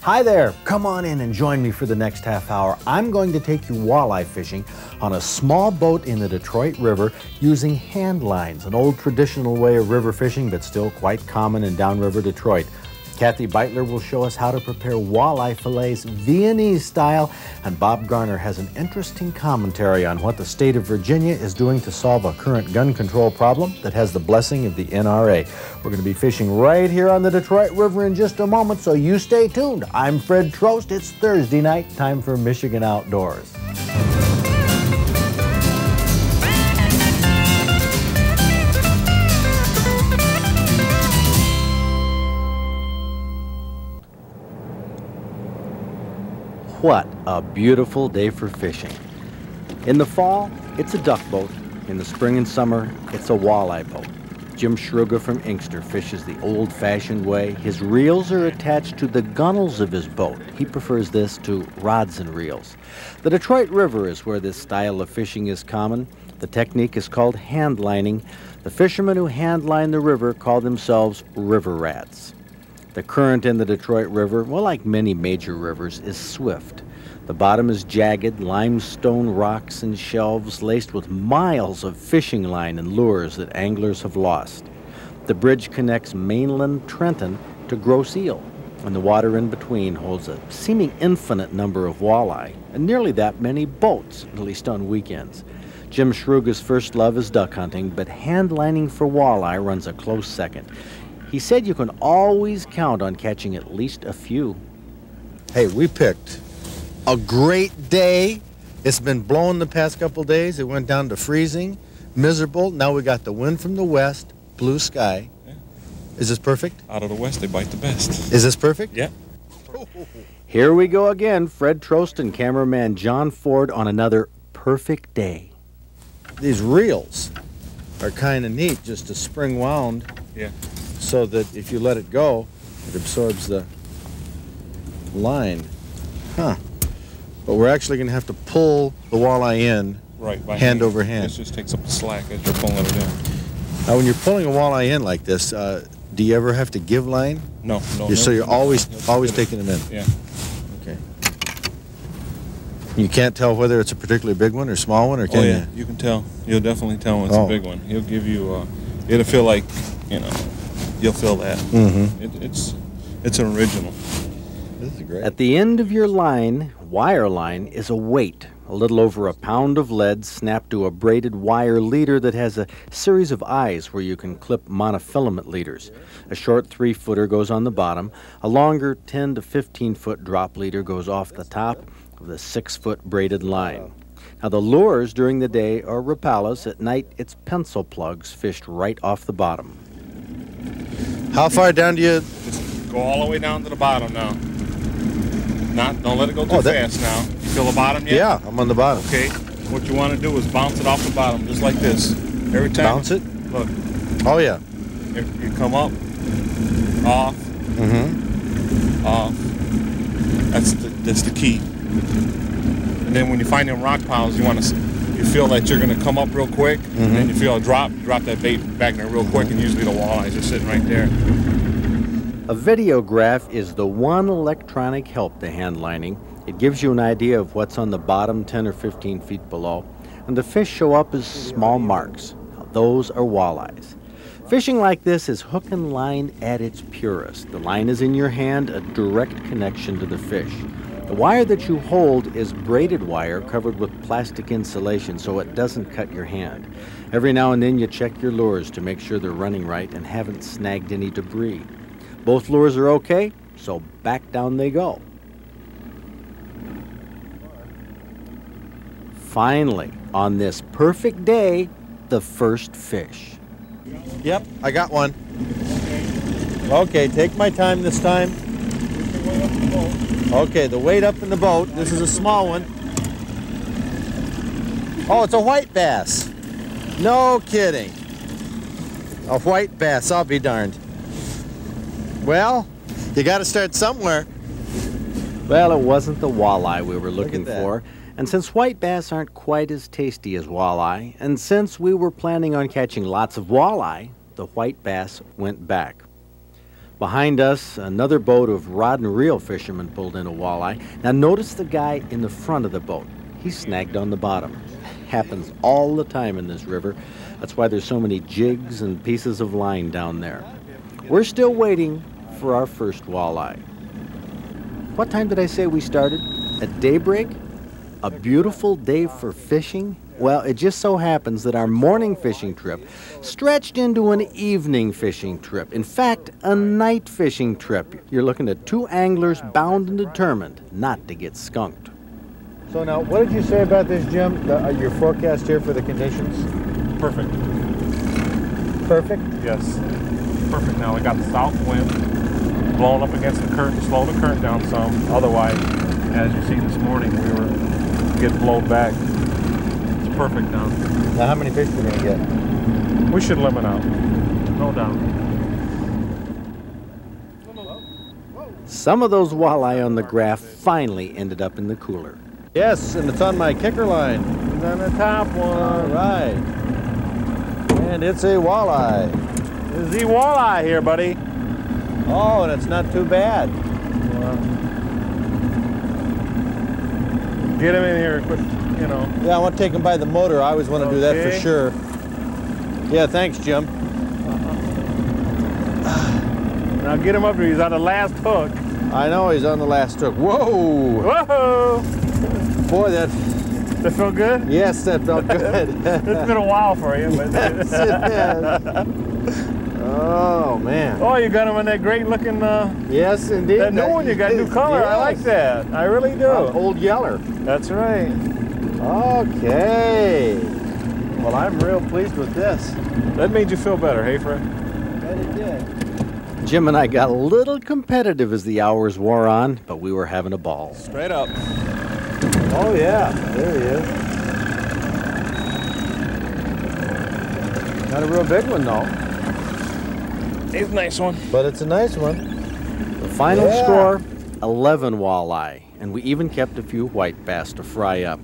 Hi there, come on in and join me for the next half hour. I'm going to take you walleye fishing on a small boat in the Detroit River using hand lines, an old traditional way of river fishing but still quite common in downriver Detroit. Kathy Beitler will show us how to prepare walleye fillets Viennese style, and Bob Garner has an interesting commentary on what the state of Virginia is doing to solve a current gun control problem that has the blessing of the NRA. We're going to be fishing right here on the Detroit River in just a moment, so you stay tuned. I'm Fred Trost. It's Thursday night, time for Michigan Outdoors. What a beautiful day for fishing. In the fall, it's a duck boat. In the spring and summer, it's a walleye boat. Jim Schruger from Inkster fishes the old-fashioned way. His reels are attached to the gunnels of his boat. He prefers this to rods and reels. The Detroit River is where this style of fishing is common. The technique is called handlining. The fishermen who handline the river call themselves river rats. The current in the Detroit River, well, like many major rivers, is swift. The bottom is jagged, limestone rocks and shelves laced with miles of fishing line and lures that anglers have lost. The bridge connects mainland Trenton to Grosse Ile, and the water in between holds a seeming infinite number of walleye and nearly that many boats, at least on weekends. Jim Schruger's first love is duck hunting, but handlining for walleye runs a close second. He said you can always count on catching at least a few. Hey, we picked a great day. It's been blowing the past couple days. It went down to freezing, miserable. Now we got the wind from the west, blue sky. Yeah. Is this perfect? Out of the west, they bite the best. Is this perfect? Yeah. Here we go again, Fred Trost and cameraman John Ford on another perfect day. These reels are kind of neat, just a spring wound. Yeah. So that if you let it go, it absorbs the line. Huh. But we're actually going to have to pull the walleye in Right, by hand over hand. It just takes up the slack as you're pulling it in. Now, when you're pulling a walleye in like this, do you ever have to give line? No. So you're always taking them in? Yeah. Okay. You can't tell whether it's a particularly big one or small one, or can you? You can tell. You'll definitely tell when it's a big one. He'll give you, it'll feel like, you'll feel that. Mm-hmm. It's an original. This is great. At the end of your line, wire line, is a weight, a little over a pound of lead snapped to a braided wire leader that has a series of eyes where you can clip monofilament leaders. A short 3-footer goes on the bottom. A longer 10 to 15-foot drop leader goes off the top of the 6-foot braided line. Now, the lures during the day are Rapalas. At night, it's pencil plugs fished right off the bottom. How far down do you... Just go all the way down to the bottom now. Don't let it go too fast now. You feel the bottom yet? Yeah, I'm on the bottom. Okay. What you want to do is bounce it off the bottom, just like this. Every time. Bounce it? Look. Oh, yeah. You come up, off, off. That's the key. And then when you find them rock piles, you feel that you're going to come up real quick, and then you feel a drop that bait back there real quick, and usually the walleyes are sitting right there. A videograph is the one electronic help to handlining. It gives you an idea of what's on the bottom 10 or 15 feet below, and the fish show up as small marks. Now, those are walleyes. Fishing like this is hook and line at its purest. The line is in your hand, a direct connection to the fish. The wire that you hold is braided wire covered with plastic insulation so it doesn't cut your hand. Every now and then you check your lures to make sure they're running right and haven't snagged any debris. Both lures are okay, so back down they go. Finally, on this perfect day, the first fish. Yep, I got one. Okay, take my time this time. Okay, the weight up in the boat. This is a small one. Oh, it's a white bass. No kidding. A white bass, I'll be darned. Well, you got to start somewhere. Well, it wasn't the walleye we were looking for. And since white bass aren't quite as tasty as walleye, and since we were planning on catching lots of walleye, the white bass went back. Behind us, another boat of rod and reel fishermen pulled in a walleye. Now notice the guy in the front of the boat. He's snagged on the bottom. Happens all the time in this river. That's why there's so many jigs and pieces of line down there. We're still waiting for our first walleye. What time did I say we started? At daybreak? A beautiful day for fishing? Well, it just so happens that our morning fishing trip stretched into an evening fishing trip. In fact, a night fishing trip. You're looking at two anglers bound and determined not to get skunked. So now, what did you say about this, Jim? Your forecast here for the conditions? Perfect. Perfect? Yes. Perfect now. We got the south wind blowing up against the current to slow the current down some. Otherwise, as you see this morning, we were getting blown back. It's perfect now. Now, how many fish are we going to get? We should limit out. No doubt. Some of those walleye on the graph finally ended up in the cooler. Yes, and it's on my kicker line. It's on the top one. All right. And it's a walleye. This is the walleye here, buddy. Oh, and it's not too bad. Get him in here, quick, you know. Yeah, I want to take him by the motor. I always want to do that for sure. Yeah, thanks, Jim. Now get him up here. He's on the last hook. I know he's on the last hook. Whoa! Whoa! Boy, that felt good? Yes, that felt good. It's been a while for you, but Yes, it has. Oh, man. Oh, you got him in that great looking Yes, indeed. that new one you got, new color. Yes. I like that. I really do. Old Yeller. That's right. Okay. Well, I'm real pleased with this. That made you feel better, hey, Fred? Bet it did. Jim and I got a little competitive as the hours wore on, but we were having a ball. Straight up. Oh, yeah. There he is. Not a real big one, though. He's a nice one. But it's a nice one. The final score, 11 walleye, and we even kept a few white bass to fry up.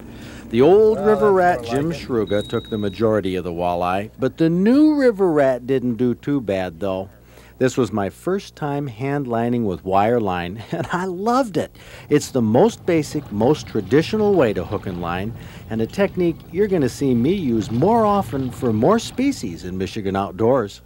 The old river rat, Jim Shruga, took the majority of the walleye, but the new river rat didn't do too bad, though. This was my first time hand lining with wire line, and I loved it. It's the most basic, most traditional way to hook and line, and a technique you're going to see me use more often for more species in Michigan outdoors.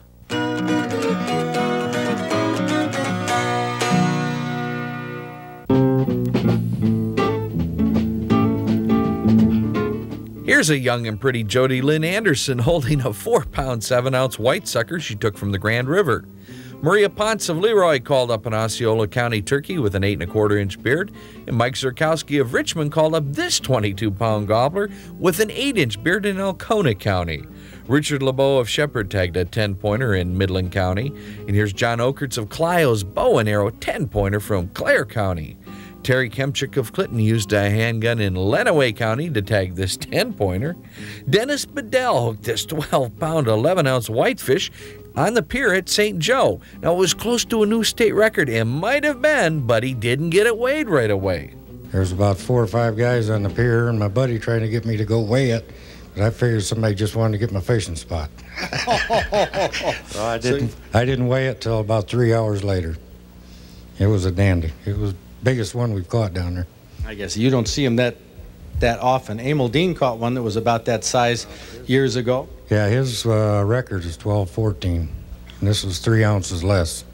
Here's a young and pretty Jody Lynn Anderson holding a 4-pound, 7-ounce white sucker she took from the Grand River. Maria Ponce of Leroy called up an Osceola County turkey with an 8¼ beard, and Mike Zerkowski of Richmond called up this 22-pound gobbler with an 8-inch beard in Alcona County. Richard LeBeau of Shepherd tagged a 10-pointer in Midland County, and here's John Okerts of Clio's bow and arrow 10-pointer from Clare County. Terry Kemchick of Clinton used a handgun in Lenawee County to tag this 10-pointer. Dennis Bedell hooked this 12-pound, 11-ounce whitefish on the pier at St. Joe. Now, it was close to a new state record. It might have been, but he didn't get it weighed right away. There's about 4 or 5 guys on the pier, and my buddy trying to get me to go weigh it, but I figured somebody just wanted to get my fishing spot. I didn't. I didn't weigh it till about 3 hours later. It was a dandy. It was the biggest one we've caught down there. I guess you don't see them that often. Emil Dean caught one that was about that size years ago. Yeah, his record is 12-14, and this was 3 ounces less.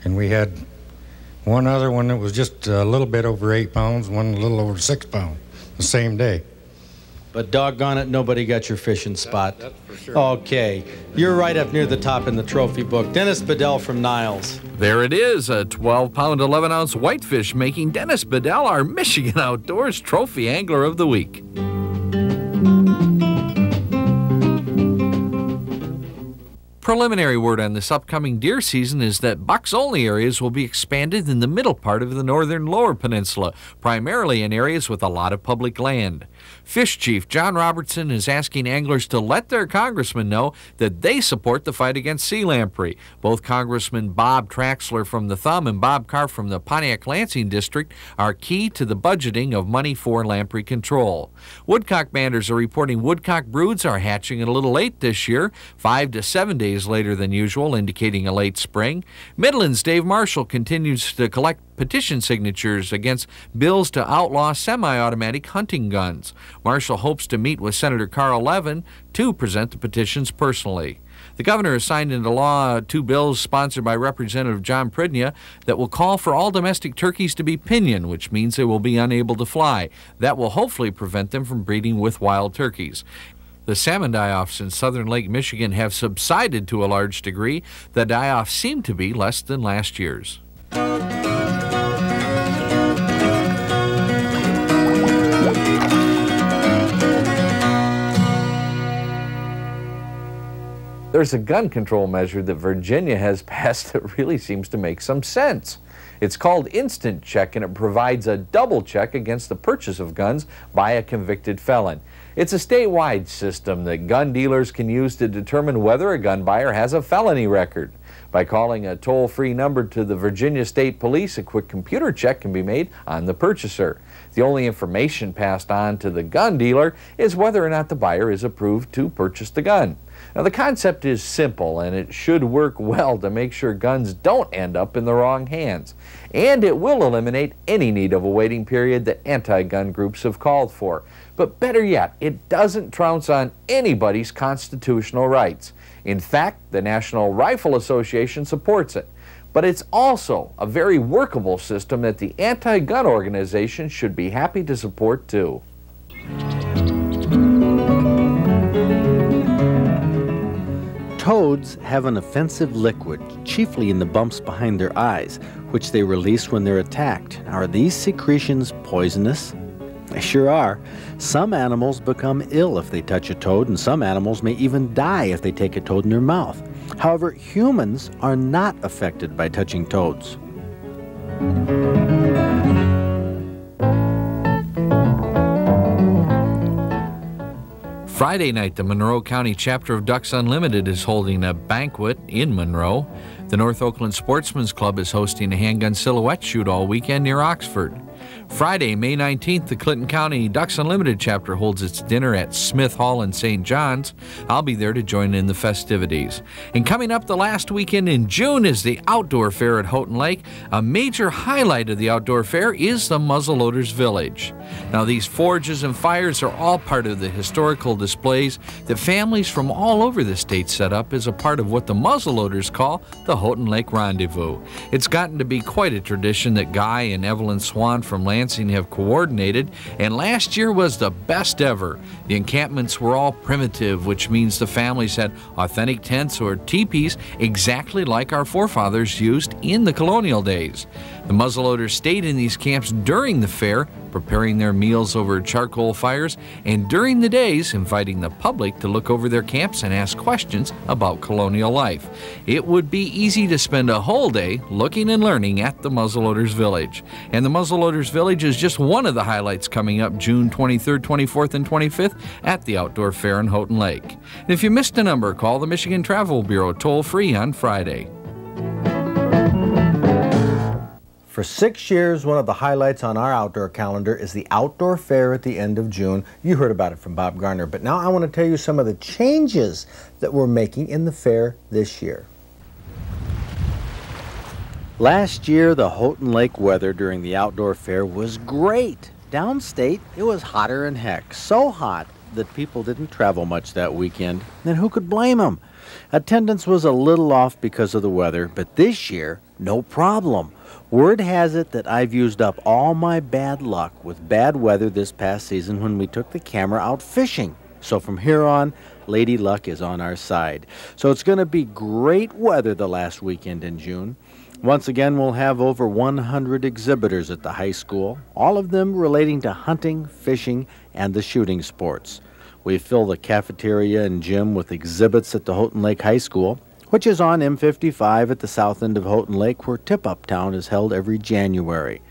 And we had one other one that was just a little bit over 8 pounds, one a little over 6 pounds, the same day. But doggone it, nobody got your fishing spot. That's for sure. Okay, you're right up near the top in the trophy book. Dennis Bedell from Niles. There it is, a 12-pound, 11-ounce whitefish, making Dennis Bedell our Michigan Outdoors Trophy Angler of the Week. Preliminary word on this upcoming deer season is that bucks-only areas will be expanded in the middle part of the northern lower peninsula, primarily in areas with a lot of public land. Fish Chief John Robertson is asking anglers to let their congressmen know that they support the fight against sea lamprey. Both Congressman Bob Traxler from the Thumb and Bob Carr from the Pontiac-Lansing District are key to the budgeting of money for lamprey control. Woodcock banders are reporting woodcock broods are hatching a little late this year, 5 to 7 days days later than usual, indicating a late spring. Midland's Dave Marshall continues to collect petition signatures against bills to outlaw semi-automatic hunting guns. Marshall hopes to meet with Senator Carl Levin to present the petitions personally. The governor has signed into law 2 bills sponsored by Representative John Pridnia that will call for all domestic turkeys to be pinioned, which means they will be unable to fly. That will hopefully prevent them from breeding with wild turkeys. The salmon die-offs in southern Lake Michigan have subsided to a large degree. The die-offs seem to be less than last year's. There's a gun control measure that Virginia has passed that really seems to make some sense. It's called Instant Check, and it provides a double check against the purchase of guns by a convicted felon. It's a statewide system that gun dealers can use to determine whether a gun buyer has a felony record. By calling a toll-free number to the Virginia State Police, a quick computer check can be made on the purchaser. The only information passed on to the gun dealer is whether or not the buyer is approved to purchase the gun. Now, the concept is simple, and it should work well to make sure guns don't end up in the wrong hands. And it will eliminate any need of a waiting period that anti-gun groups have called for. But better yet, it doesn't trounce on anybody's constitutional rights. In fact, the National Rifle Association supports it. But it's also a very workable system that the anti-gun organization should be happy to support too. Toads have an offensive liquid, chiefly in the bumps behind their eyes, which they release when they're attacked. Are these secretions poisonous? They sure are. Some animals become ill if they touch a toad, and some animals may even die if they take a toad in their mouth. However, humans are not affected by touching toads. Friday night, the Monroe County chapter of Ducks Unlimited is holding a banquet in Monroe. The North Oakland Sportsman's Club is hosting a handgun silhouette shoot all weekend near Oxford. Friday, May 19th, the Clinton County Ducks Unlimited chapter holds its dinner at Smith Hall in St. John's. I'll be there to join in the festivities. And coming up the last weekend in June is the Outdoor Fair at Houghton Lake. A major highlight of the Outdoor Fair is the Muzzleloaders Village. Now, these forges and fires are all part of the historical displays that families from all over the state set up as a part of what the muzzleloaders call the Houghton Lake Rendezvous. It's gotten to be quite a tradition that Guy and Evelyn Swan from Lansing have coordinated, and last year was the best ever. The encampments were all primitive, which means the families had authentic tents or teepees exactly like our forefathers used in the colonial days. The muzzleloaders stayed in these camps during the fair, preparing their meals over charcoal fires, and during the days inviting the public to look over their camps and ask questions about colonial life. It would be easy to spend a whole day looking and learning at the Muzzleloaders Village. And the Muzzleloaders Village is just one of the highlights coming up June 23rd, 24th, and 25th at the Outdoor Fair in Houghton Lake. And if you missed a number, call the Michigan Travel Bureau toll-free on Friday. For 6 years, one of the highlights on our outdoor calendar is the Outdoor Fair at the end of June. You heard about it from Bob Garner, but now I want to tell you some of the changes that we're making in the fair this year. Last year, the Houghton Lake weather during the Outdoor Fair was great. Downstate, it was hotter than heck. So hot that people didn't travel much that weekend. And who could blame them? Attendance was a little off because of the weather, but this year, no problem. Word has it that I've used up all my bad luck with bad weather this past season when we took the camera out fishing. So from here on, Lady Luck is on our side. So it's going to be great weather the last weekend in June. Once again, we'll have over 100 exhibitors at the high school, all of them relating to hunting, fishing, and the shooting sports. We fill the cafeteria and gym with exhibits at the Houghton Lake High School, which is on M55 at the south end of Houghton Lake, where Tip-Up Town is held every January.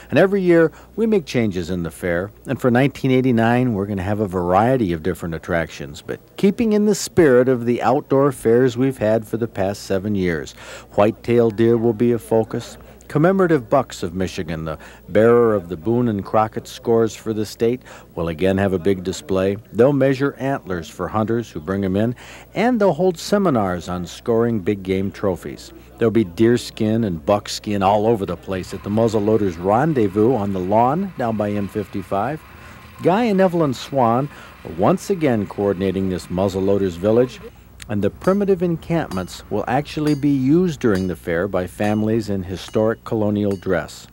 And every year, we make changes in the fair, and for 1989, we're going to have a variety of different attractions, but keeping in the spirit of the outdoor fairs we've had for the past 7 years. White-tailed deer will be a focus, Commemorative Bucks of Michigan, the bearer of the Boone and Crockett scores for the state, will again have a big display. They'll measure antlers for hunters who bring them in, and they'll hold seminars on scoring big game trophies. There'll be deerskin and buckskin all over the place at the Muzzleloaders Rendezvous on the lawn down by M55. Guy and Evelyn Swan are once again coordinating this Muzzleloaders Village, and the primitive encampments will actually be used during the fair by families in historic colonial dress.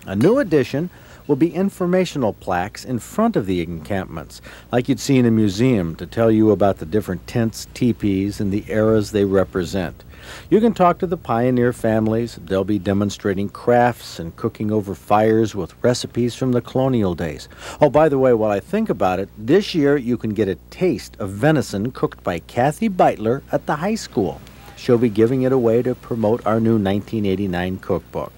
A new addition will be informational plaques in front of the encampments, like you'd see in a museum, to tell you about the different tents, teepees, and the eras they represent. You can talk to the pioneer families. They'll be demonstrating crafts and cooking over fires with recipes from the colonial days. Oh, by the way, while I think about it, this year you can get a taste of venison cooked by Kathy Beitler at the high school. She'll be giving it away to promote our new 1989 cookbook.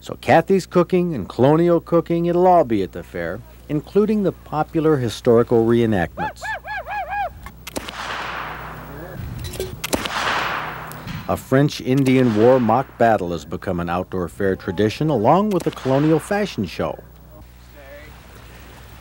So Kathy's cooking and colonial cooking, it'll all be at the fair, including the popular historical reenactments. A French-Indian War mock battle has become an outdoor fair tradition, along with a colonial fashion show.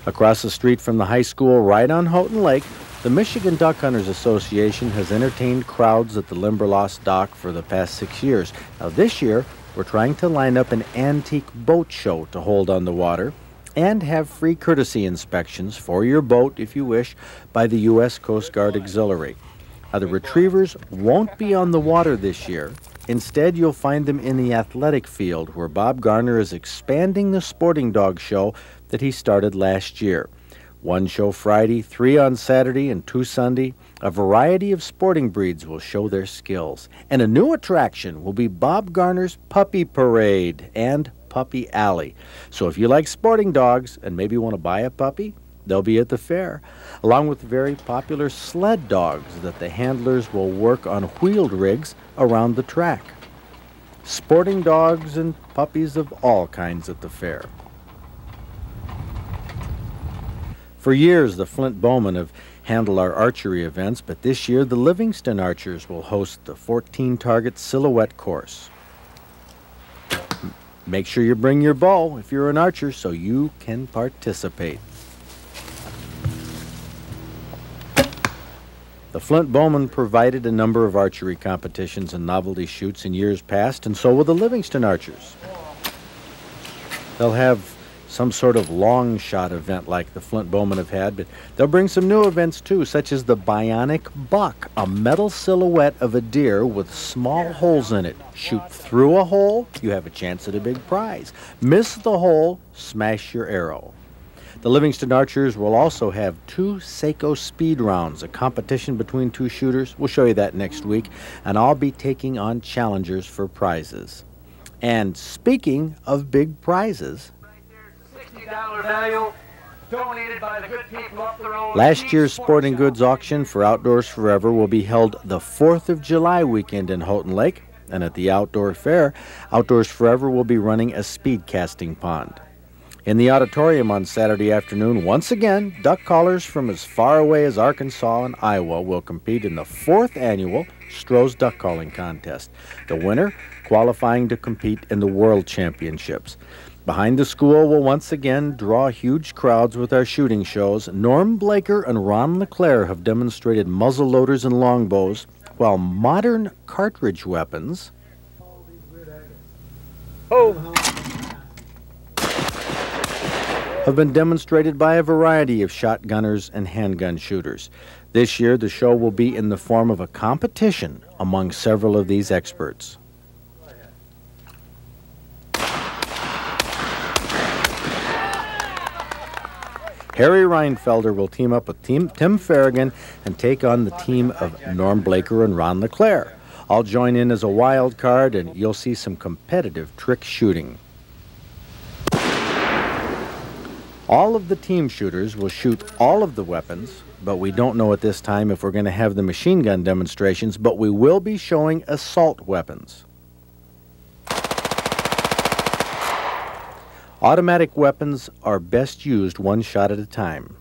Across the street from the high school, right on Houghton Lake, the Michigan Duck Hunters Association has entertained crowds at the Limberlost Dock for the past 6 years. Now this year, we're trying to line up an antique boat show to hold on the water and have free courtesy inspections for your boat, if you wish, by the U.S. Coast Guard Auxiliary. The retrievers won't be on the water this year. Instead, you'll find them in the athletic field, where Bob Garner is expanding the sporting dog show that he started last year. 1 show Friday, 3 on Saturday, and 2 Sunday. A variety of sporting breeds will show their skills. And a new attraction will be Bob Garner's Puppy Parade and Puppy Alley. So if you like sporting dogs and maybe want to buy a puppy, they'll be at the fair, along with very popular sled dogs that the handlers will work on wheeled rigs around the track. Sporting dogs and puppies of all kinds at the fair. For years, the Flint Bowmen have handled our archery events, but this year the Livingston Archers will host the 14-target silhouette course. Make sure you bring your bow if you're an archer so you can participate. The Flint Bowmen provided a number of archery competitions and novelty shoots in years past, and so will the Livingston Archers. They'll have some sort of long shot event like the Flint Bowmen have had, but they'll bring some new events too, such as the Bionic Buck, a metal silhouette of a deer with small holes in it. Shoot through a hole, you have a chance at a big prize. Miss the hole, smash your arrow. The Livingston Archers will also have 2 Seiko speed rounds, a competition between 2 shooters. We'll show you that next week, and I'll be taking on challengers for prizes. And speaking of big prizes, $60 value donated by the good people up the road. Last year's sporting goods auction for Outdoors Forever will be held the 4th of July weekend in Houghton Lake, and at the Outdoor Fair, Outdoors Forever will be running a speed casting pond. In the auditorium on Saturday afternoon, once again, duck callers from as far away as Arkansas and Iowa will compete in the 4th annual Stroh's Duck Calling Contest. The winner qualifying to compete in the World Championships. Behind the school will once again draw huge crowds with our shooting shows. Norm Blaker and Ron LeClaire have demonstrated muzzle loaders and longbows, while modern cartridge weapons have been demonstrated by a variety of shotgunners and handgun shooters. This year, the show will be in the form of a competition among several of these experts. Harry Reinfelder will team up with Tim Farragon and take on the team of Norm Blaker and Ron LeClaire. I'll join in as a wild card, and you'll see some competitive trick shooting. All of the team shooters will shoot all of the weapons, but we don't know at this time if we're going to have the machine gun demonstrations, but we will be showing assault weapons. Automatic weapons are best used 1 shot at a time.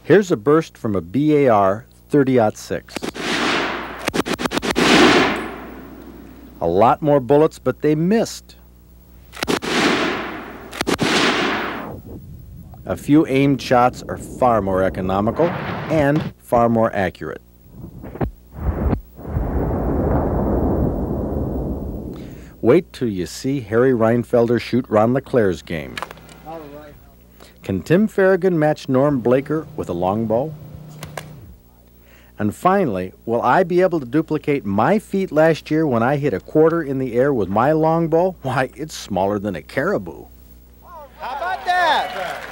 Here's a burst from a BAR 30-06. A lot more bullets, but they missed. A few aimed shots are far more economical and far more accurate. Wait till you see Harry Reinfelder shoot Ron LeClair's game. Can Tim Farragon match Norm Blaker with a longbow? And finally, will I be able to duplicate my feat last year when I hit a quarter in the air with my longbow? Why, it's smaller than a caribou. How about that?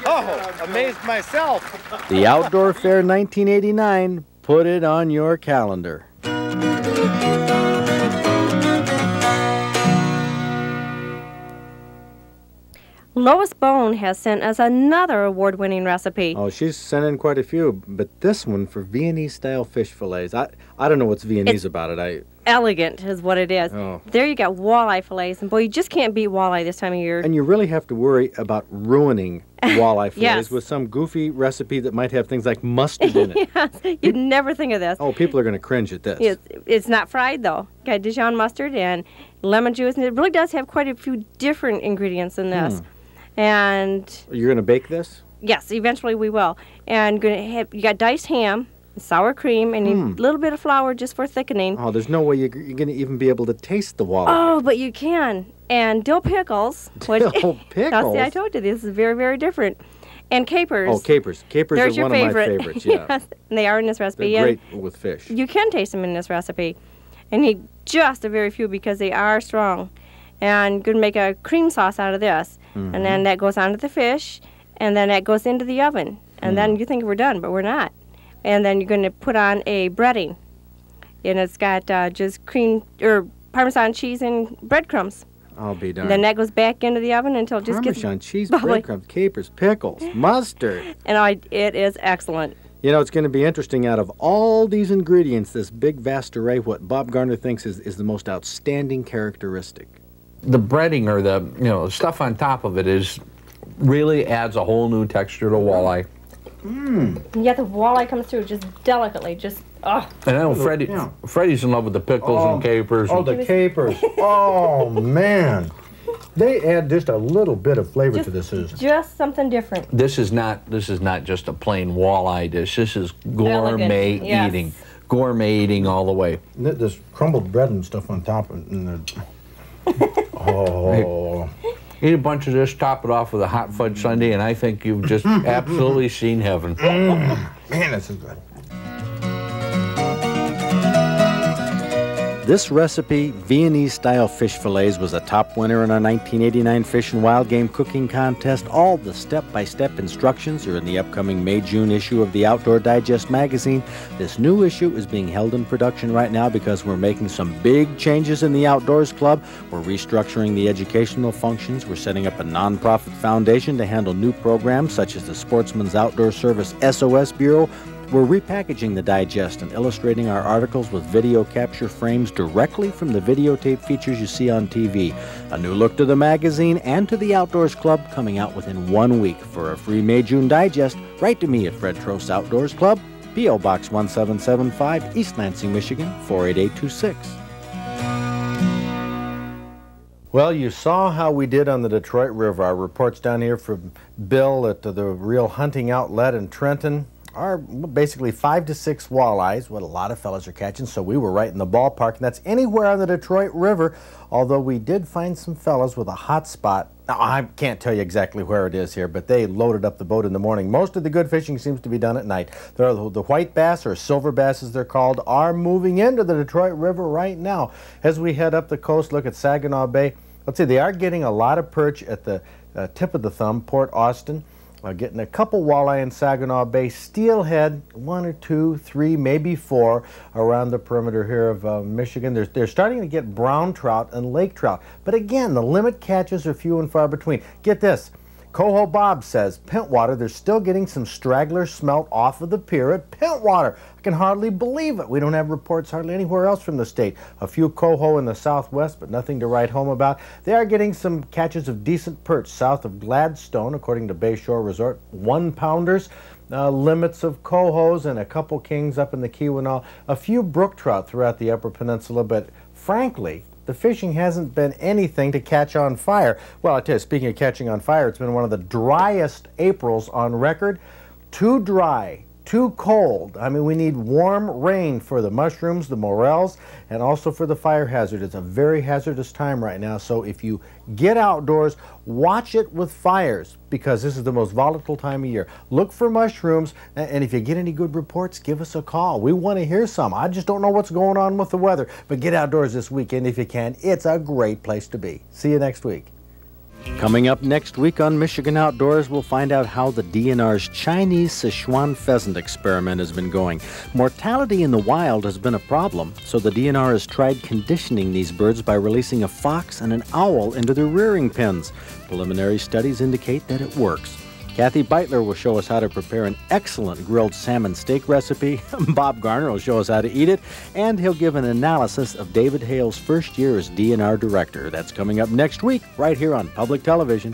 Oh, amazed myself. The Outdoor Fair 1989, put it on your calendar. Lois Bone has sent us another award-winning recipe. Oh, she's sent in quite a few, but this one for Viennese-style fish fillets. I don't know what's Viennese about it. Elegant is what it is. Oh. There you got walleye fillets, and boy, you just can't beat walleye this time of year. And you really have to worry about ruining walleye fillets Yes. with some goofy recipe that might have things like mustard in it. Yes, you'd never think of this. Oh, people are going to cringe at this. It's not fried, though. Got Dijon mustard and lemon juice, and it really does have quite a few different ingredients in this. And You're going to bake this? yes, eventually we will. And you got diced ham, sour cream, and a little bit of flour just for thickening. Oh, there's no way you're going to even be able to taste the walleye. Oh, but you can. And dill pickles. Dill pickles? Now, see, I told you, this is very, very different. And capers. Oh, capers. Capers There's are your one favorite. of my favorites, yeah. Yes, and they are in this recipe. They're And great with fish. you can taste them in this recipe. And need just a very few because they are strong. And going to make a cream sauce out of this. And then that goes onto the fish, and then that goes into the oven. And then you think we're done, but we're not. And then you're going to put on a breading. And it's got just cream or Parmesan cheese and breadcrumbs. I'll be darned. Then that goes back into the oven until it just gets Parmesan cheese, bubbly. breadcrumbs, capers, pickles, mustard. And it is excellent. You know, it's going to be interesting. Out of all these ingredients, this big, vast array, what Bob Garner thinks is the most outstanding characteristic. The breading or the stuff on top of it really adds a whole new texture to walleye. And yet the walleye comes through just delicately, just And I know Freddie's in love with the pickles and capers. Oh, the capers. Oh, man. They add just a little bit of flavor to this. just something different. This is not just a plain walleye dish. This is gourmet Elegant, yes. eating. Gourmet eating all the way. This crumbled bread and stuff on top. Oh. Eat a bunch of this, top it off with a hot fudge sundae, and I think you've just absolutely seen heaven. Man, this is good. This recipe, Viennese-style fish fillets, was a top winner in our 1989 Fish and Wild Game Cooking Contest. All the step-by-step instructions are in the upcoming May-June issue of the Outdoor Digest magazine. This new issue is being held in production right now because we're making some big changes in the Outdoors Club. We're restructuring the educational functions. We're setting up a nonprofit foundation to handle new programs such as the Sportsman's Outdoor Service SOS Bureau. We're repackaging the digest and illustrating our articles with video capture frames directly from the videotape features you see on TV. A new look to the magazine and to the Outdoors Club coming out within 1 week. For a free May-June digest, write to me at Fred Trost Outdoors Club, P.O. Box 1775, East Lansing, Michigan, 48826. Well, you saw how we did on the Detroit River. Our reports down here from Bill at the Real Hunting Outlet in Trenton are basically 5 to 6 walleyes, what a lot of fellas are catching, so we were right in the ballpark, and that's anywhere on the Detroit River, although we did find some fellas with a hot spot. Now, I can't tell you exactly where it is here, but they loaded up the boat in the morning. Most of the good fishing seems to be done at night. The white bass, or silver bass as they're called, are moving into the Detroit River right now. As we head up the coast, look at Saginaw Bay. Let's see, they are getting a lot of perch at the tip of the thumb, Port Austin. Getting a couple walleye in Saginaw Bay, steelhead, 1 or 2, 3, maybe 4 around the perimeter here of Michigan. They're starting to get brown trout and lake trout. But again, the limit catches are few and far between. Get this, Coho Bob says, Pentwater, they're still getting some straggler smelt off of the pier at Pentwater. I can hardly believe it. We don't have reports hardly anywhere else from the state. A few coho in the southwest, but nothing to write home about. They are getting some catches of decent perch south of Gladstone, according to Bayshore Resort. 1-pounders, limits of cohos, and a couple kings up in the Keweenaw. A few brook trout throughout the Upper Peninsula, but frankly, the fishing hasn't been anything to catch on fire. Well, I tell you, speaking of catching on fire, it's been one of the driest Aprils on record. Too dry, too cold. I mean, we need warm rain for the mushrooms, the morels, and also for the fire hazard. It's a very hazardous time right now, so if you get outdoors, watch it with fires, because this is the most volatile time of year. Look for mushrooms, and if you get any good reports, give us a call. We want to hear some. I just don't know what's going on with the weather, but get outdoors this weekend if you can. It's a great place to be. See you next week. Coming up next week on Michigan Outdoors, we'll find out how the DNR's Chinese Sichuan pheasant experiment has been going. Mortality in the wild has been a problem, so the DNR has tried conditioning these birds by releasing a fox and an owl into their rearing pens. Preliminary studies indicate that it works. Kathy Beitler will show us how to prepare an excellent grilled salmon steak recipe. Bob Garner will show us how to eat it, and he'll give an analysis of David Hale's first year as DNR director. That's coming up next week, right here on Public Television.